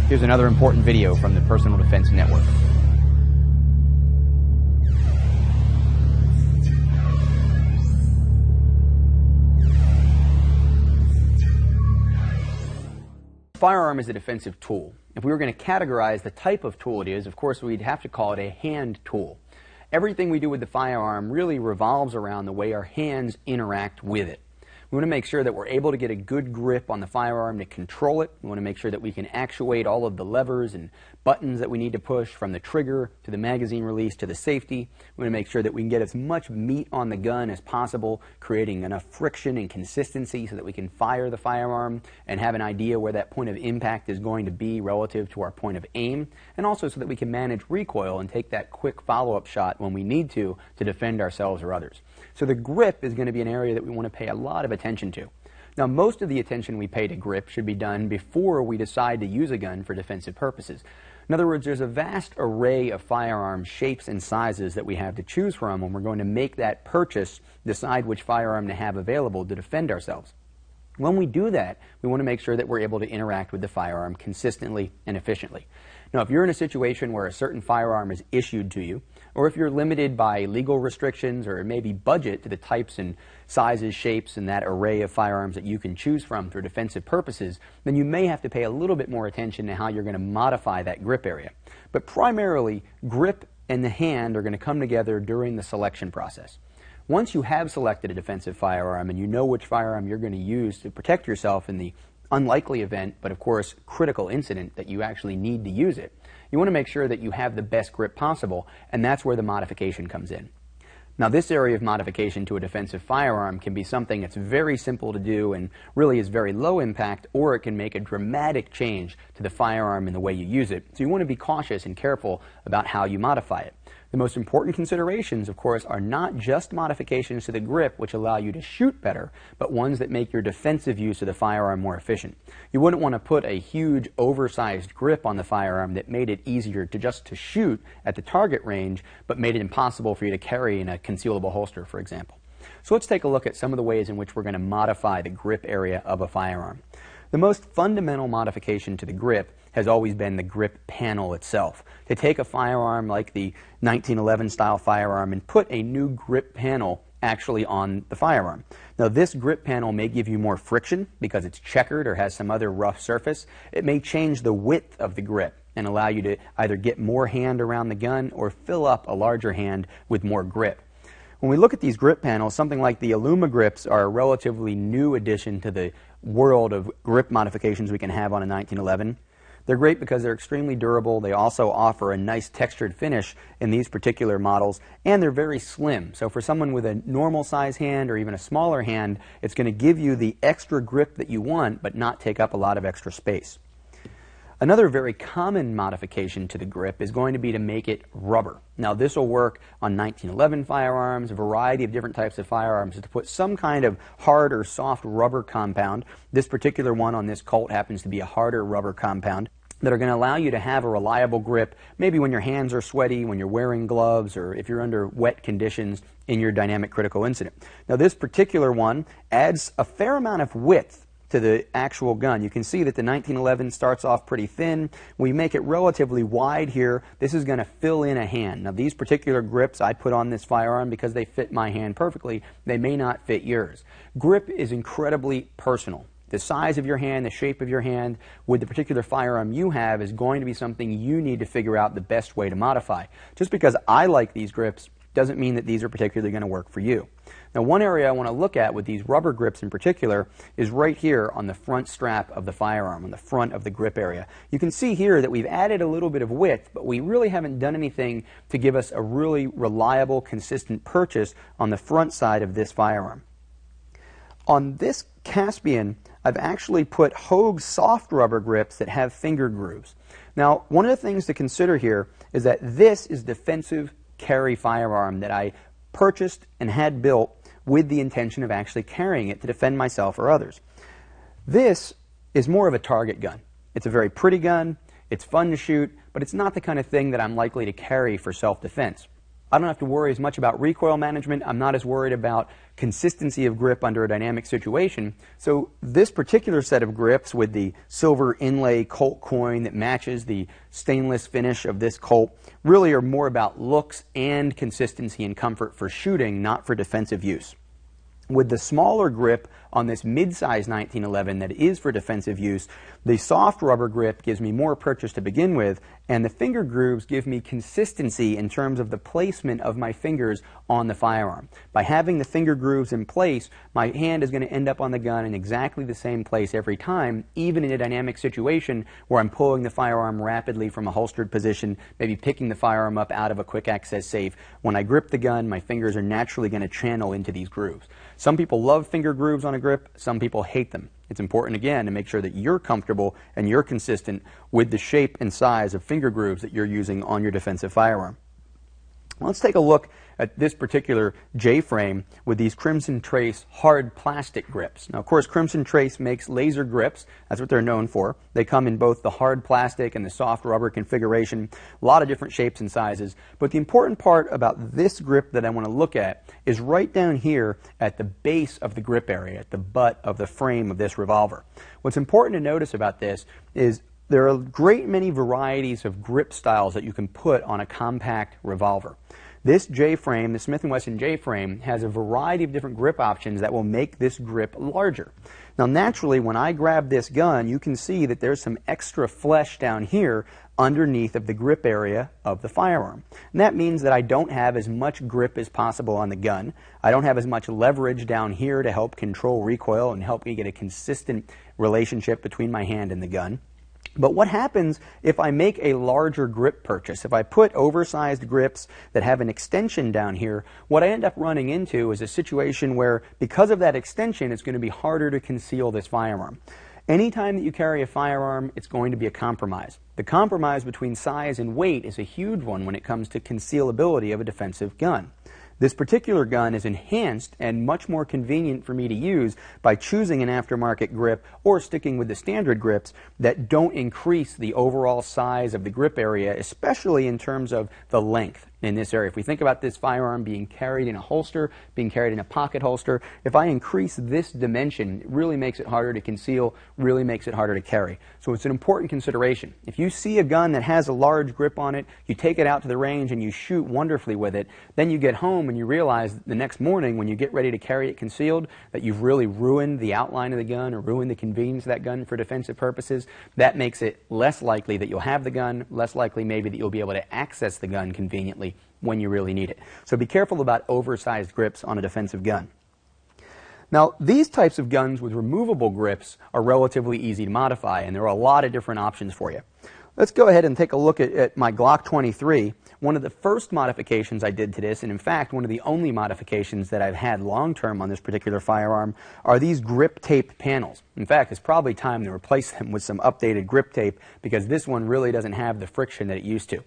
Here's another important video from the Personal Defense Network. Firearm is a defensive tool. If we were going to categorize the type of tool it is, of course we'd have to call it a hand tool. Everything we do with the firearm really revolves around the way our hands interact with it. We want to make sure that we're able to get a good grip on the firearm to control it. We want to make sure that we can actuate all of the levers and buttons that we need to push, from the trigger to the magazine release to the safety. We want to make sure that we can get as much meat on the gun as possible, creating enough friction and consistency so that we can fire the firearm and have an idea where that point of impact is going to be relative to our point of aim, and also so that we can manage recoil and take that quick follow-up shot when we need to defend ourselves or others. So the grip is going to be an area that we want to pay a lot of attention to. Now, most of the attention we pay to grip should be done before we decide to use a gun for defensive purposes. In other words, there's a vast array of firearm shapes and sizes that we have to choose from when we're going to make that purchase, decide which firearm to have available to defend ourselves. When we do that, we want to make sure that we're able to interact with the firearm consistently and efficiently. Now, if you're in a situation where a certain firearm is issued to you, or if you're limited by legal restrictions or maybe budget to the types and sizes, shapes, and that array of firearms that you can choose from for defensive purposes, then you may have to pay a little bit more attention to how you're going to modify that grip area. But primarily, grip and the hand are going to come together during the selection process. Once you have selected a defensive firearm and you know which firearm you're going to use to protect yourself in the unlikely event, but of course critical incident that you actually need to use it, you want to make sure that you have the best grip possible, and that's where the modification comes in. Now, this area of modification to a defensive firearm can be something that's very simple to do and really is very low impact, or it can make a dramatic change to the firearm and the way you use it. So you want to be cautious and careful about how you modify it. The most important considerations, of course, are not just modifications to the grip, which allow you to shoot better, but ones that make your defensive use of the firearm more efficient. You wouldn't want to put a huge, oversized grip on the firearm that made it easier to shoot at the target range, but made it impossible for you to carry in a concealable holster, for example. So let's take a look at some of the ways in which we're going to modify the grip area of a firearm. The most fundamental modification to the grip has always been the grip panel itself. To take a firearm like the 1911 style firearm and put a new grip panel actually on the firearm. Now, this grip panel may give you more friction because it's checkered or has some other rough surface. It may change the width of the grip and allow you to either get more hand around the gun or fill up a larger hand with more grip. When we look at these grip panels, something like the Illuma grips are a relatively new addition to the world of grip modifications we can have on a 1911. They're great because they're extremely durable. They also offer a nice textured finish in these particular models, and they're very slim. So for someone with a normal size hand or even a smaller hand, it's going to give you the extra grip that you want, but not take up a lot of extra space. Another very common modification to the grip is going to be to make it rubber. Now, this will work on 1911 firearms, a variety of different types of firearms, to put some kind of hard or soft rubber compound. This particular one on this Colt happens to be a harder rubber compound that are going to allow you to have a reliable grip, maybe when your hands are sweaty, when you're wearing gloves, or if you're under wet conditions in your dynamic critical incident. Now, this particular one adds a fair amount of width to the actual gun. You can see that the 1911 starts off pretty thin. We make it relatively wide here. This is going to fill in a hand. Now, these particular grips I put on this firearm because they fit my hand perfectly. They may not fit yours. Grip is incredibly personal. The size of your hand, the shape of your hand with the particular firearm you have is going to be something you need to figure out the best way to modify. Just because I like these grips doesn't mean that these are particularly going to work for you. Now, one area I want to look at with these rubber grips in particular is right here on the front strap of the firearm, on the front of the grip area. You can see here that we've added a little bit of width, but we really haven't done anything to give us a really reliable, consistent purchase on the front side of this firearm. On this Caspian, I've actually put Hogue soft rubber grips that have finger grooves. Now, one of the things to consider here is that this is defensive carry firearm that I purchased and had built with the intention of actually carrying it to defend myself or others. This is more of a target gun. It's a very pretty gun, it's fun to shoot, but it's not the kind of thing that I'm likely to carry for self-defense. I don't have to worry as much about recoil management. I'm not as worried about consistency of grip under a dynamic situation. So this particular set of grips with the silver inlay Colt coin that matches the stainless finish of this Colt really are more about looks and consistency and comfort for shooting, not for defensive use. With the smaller grip on this mid-size 1911 that is for defensive use, the soft rubber grip gives me more purchase to begin with, and the finger grooves give me consistency in terms of the placement of my fingers on the firearm. By having the finger grooves in place, my hand is going to end up on the gun in exactly the same place every time, even in a dynamic situation where I'm pulling the firearm rapidly from a holstered position, maybe picking the firearm up out of a quick access safe. When I grip the gun, my fingers are naturally going to channel into these grooves. Some people love finger grooves on a grip, some people hate them. It's important, again, to make sure that you're comfortable and you're consistent with the shape and size of finger grooves that you're using on your defensive firearm. Let's take a look at this particular J-frame with these Crimson Trace hard plastic grips. Now, of course, Crimson Trace makes laser grips. That's what they're known for. They come in both the hard plastic and the soft rubber configuration, a lot of different shapes and sizes. But the important part about this grip that I want to look at is right down here at the base of the grip area, at the butt of the frame of this revolver. What's important to notice about this is there are a great many varieties of grip styles that you can put on a compact revolver. This J-frame, the Smith & Wesson J-frame, has a variety of different grip options that will make this grip larger. Now, naturally, when I grab this gun, you can see that there's some extra flesh down here underneath of the grip area of the firearm. And that means that I don't have as much grip as possible on the gun. I don't have as much leverage down here to help control recoil and help me get a consistent relationship between my hand and the gun. But what happens if I make a larger grip purchase? If I put oversized grips that have an extension down here, what I end up running into is a situation where, because of that extension, it's going to be harder to conceal this firearm. Anytime that you carry a firearm, it's going to be a compromise. The compromise between size and weight is a huge one when it comes to concealability of a defensive gun. This particular gun is enhanced and much more convenient for me to use by choosing an aftermarket grip or sticking with the standard grips that don't increase the overall size of the grip area, especially in terms of the length in this area. If we think about this firearm being carried in a holster, being carried in a pocket holster, if I increase this dimension, it really makes it harder to conceal, really makes it harder to carry. So it's an important consideration. If you see a gun that has a large grip on it, you take it out to the range and you shoot wonderfully with it, then you get home and you realize the next morning when you get ready to carry it concealed that you've really ruined the outline of the gun or ruined the convenience of that gun for defensive purposes. That makes it less likely that you'll have the gun, less likely maybe that you'll be able to access the gun conveniently when you really need it. So be careful about oversized grips on a defensive gun. Now, these types of guns with removable grips are relatively easy to modify, and there are a lot of different options for you. Let's go ahead and take a look at my Glock 23. One of the first modifications I did to this, and in fact one of the only modifications that I've had long-term on this particular firearm, are these grip tape panels. In fact, it's probably time to replace them with some updated grip tape because this one really doesn't have the friction that it used to.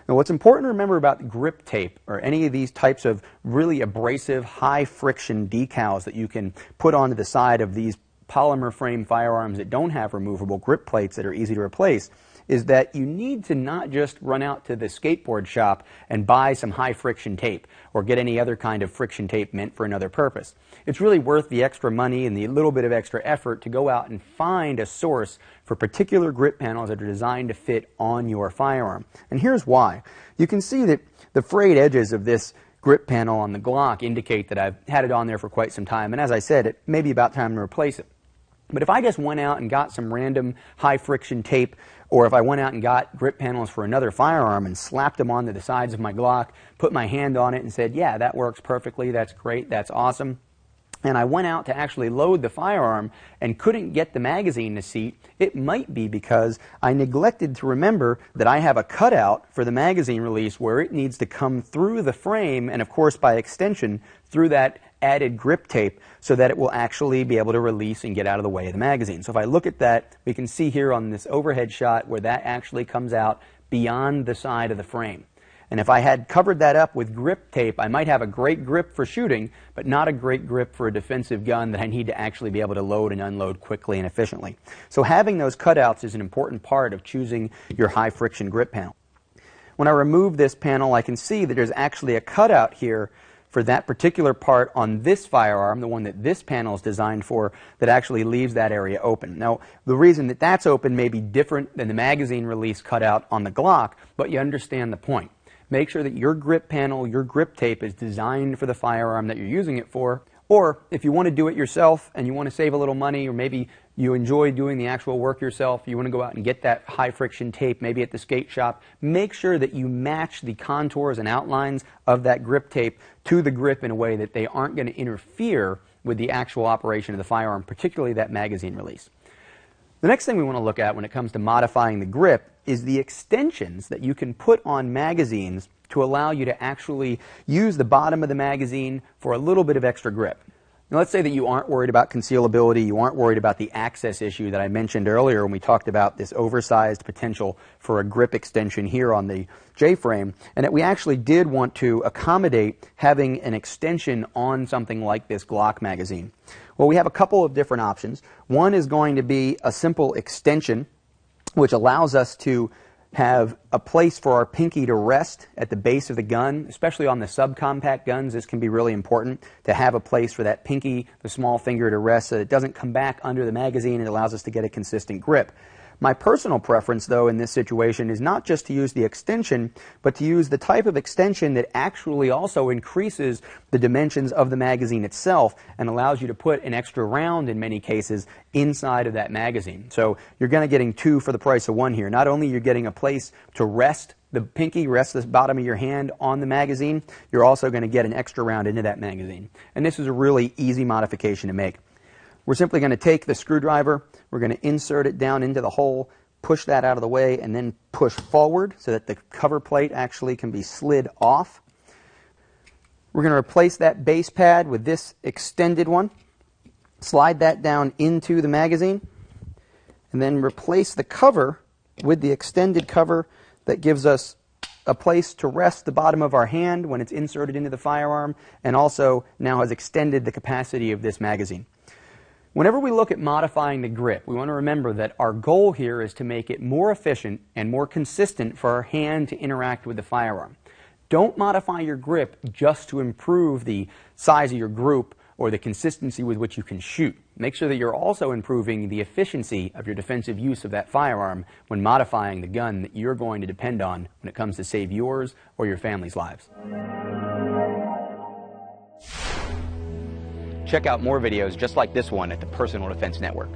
Now, what's important to remember about grip tape or any of these types of really abrasive, high-friction decals that you can put onto the side of these polymer frame firearms that don't have removable grip plates that are easy to replace is that you need to not just run out to the skateboard shop and buy some high-friction tape or get any other kind of friction tape meant for another purpose. It's really worth the extra money and the little bit of extra effort to go out and find a source for particular grip panels that are designed to fit on your firearm. And here's why. You can see that the frayed edges of this grip panel on the Glock indicate that I've had it on there for quite some time, and as I said, it may be about time to replace it. But if I just went out and got some random high-friction tape, or if I went out and got grip panels for another firearm and slapped them onto the sides of my Glock, put my hand on it and said, yeah, that works perfectly, that's great, that's awesome, and I went out to actually load the firearm and couldn't get the magazine to seat, it might be because I neglected to remember that I have a cutout for the magazine release where it needs to come through the frame and, of course, by extension, through that added grip tape so that it will actually be able to release and get out of the way of the magazine. So if I look at that, we can see here on this overhead shot where that actually comes out beyond the side of the frame. And if I had covered that up with grip tape, I might have a great grip for shooting, but not a great grip for a defensive gun that I need to actually be able to load and unload quickly and efficiently. So having those cutouts is an important part of choosing your high friction grip panel. when I remove this panel, I can see that there's actually a cutout here for that particular part on this firearm, the one that this panel is designed for, that actually leaves that area open. Now, the reason that that's open may be different than the magazine release cutout on the Glock, but you understand the point. Make sure that your grip panel, your grip tape is designed for the firearm that you're using it for. Or if you want to do it yourself and you want to save a little money, or maybe you enjoy doing the actual work yourself, you want to go out and get that high friction tape maybe at the skate shop, make sure that you match the contours and outlines of that grip tape to the grip in a way that they aren't going to interfere with the actual operation of the firearm, particularly that magazine release. The next thing we want to look at when it comes to modifying the grip is the extensions that you can put on magazines to allow you to actually use the bottom of the magazine for a little bit of extra grip. Now, let's say that you aren't worried about concealability, you aren't worried about the access issue that I mentioned earlier when we talked about this oversized potential for a grip extension here on the J-frame, and that we actually did want to accommodate having an extension on something like this Glock magazine. Well, we have a couple of different options. One is going to be a simple extension, which allows us to have a place for our pinky to rest at the base of the gun. Especially on the subcompact guns, this can be really important to have a place for that pinky, the small finger, to rest so that it doesn't come back under the magazine. It allows us to get a consistent grip. My personal preference, though, in this situation is not just to use the extension, but to use the type of extension that actually also increases the dimensions of the magazine itself and allows you to put an extra round, in many cases, inside of that magazine. So you're going to getting two for the price of one here. Not only are you getting a place to rest the pinky, rest the bottom of your hand on the magazine, you're also going to get an extra round into that magazine. And this is a really easy modification to make. We're simply going to take the screwdriver, we're going to insert it down into the hole, push that out of the way, and then push forward so that the cover plate actually can be slid off. We're going to replace that base pad with this extended one, slide that down into the magazine, and then replace the cover with the extended cover that gives us a place to rest the bottom of our hand when it's inserted into the firearm, and also now has extended the capacity of this magazine. Whenever we look at modifying the grip, we want to remember that our goal here is to make it more efficient and more consistent for our hand to interact with the firearm. Don't modify your grip just to improve the size of your group or the consistency with which you can shoot. Make sure that you're also improving the efficiency of your defensive use of that firearm when modifying the gun that you're going to depend on when it comes to save yours or your family's lives. Check out more videos just like this one at the Personal Defense Network.